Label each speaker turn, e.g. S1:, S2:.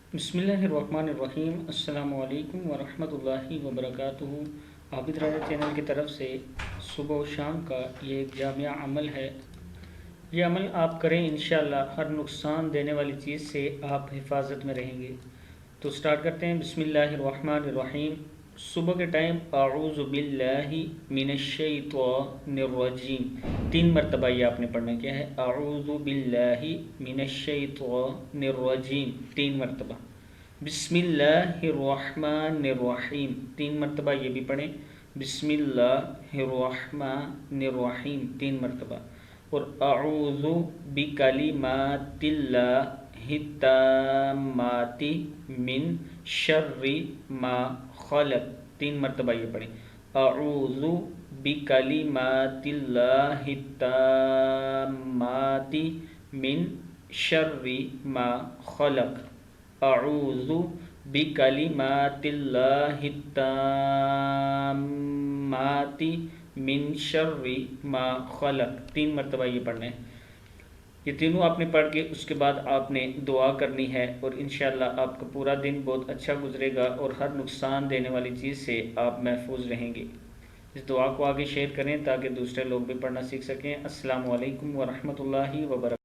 S1: बिस्मिल्लाहिर्रहमानिर्रहीम। अस्सलाम वालेकुम वरहमतुल्लाहि वबरकातुहू। आबिद राजा चैनल की तरफ से सुबह और शाम का ये एक जामिया अमल है। ये अमल आप करें, इंशाअल्लाह हर नुकसान देने वाली चीज़ से आप हिफाजत में रहेंगे। तो स्टार्ट करते हैं। बिस्मिल्लाहिर्रहमानिर्रहीम। सुबह के टाइम आऊज़ु बिल्लाहि मिनश्शैतानिर्रजीम 3 मरतबा ये आपने पढ़ना। क्या है? आऊज़ु बिल्लाहि मिनश्शैतानिर्रजीम 3 मरतबा। बिस्मिल्लाहिर्रहमानिर्रहीम 3 मरतबा ये भी पढ़ें। बिस्मिल्लाहिर्रहमानिर्रहीम 3 मरतबा। और अऊज़ु बिकलिमातिल्लाहि ताम्माति मिन शर्रि मा खलक 3 मरतबा ये पढ़ें। अऊज़ु बिकलिमातिल्लाहि ताम्माति मिन शर्रि मा खलक। अऊज़ु बिकलिमातिल्लाहि ताम्माति मिन शर्रि मा खलक 3 मरतबा ये पढ़ना है। ये तीनों आपने पढ़ के उसके बाद आपने दुआ करनी है और इंशाअल्लाह आपका पूरा दिन बहुत अच्छा गुजरेगा और हर नुकसान देने वाली चीज़ से आप महफूज रहेंगे। इस दुआ को आगे शेयर करें ताकि दूसरे लोग भी पढ़ना सीख सकें। अस्सलामु अलैकुम वरहमतुल्लाहि वबरकातुहू।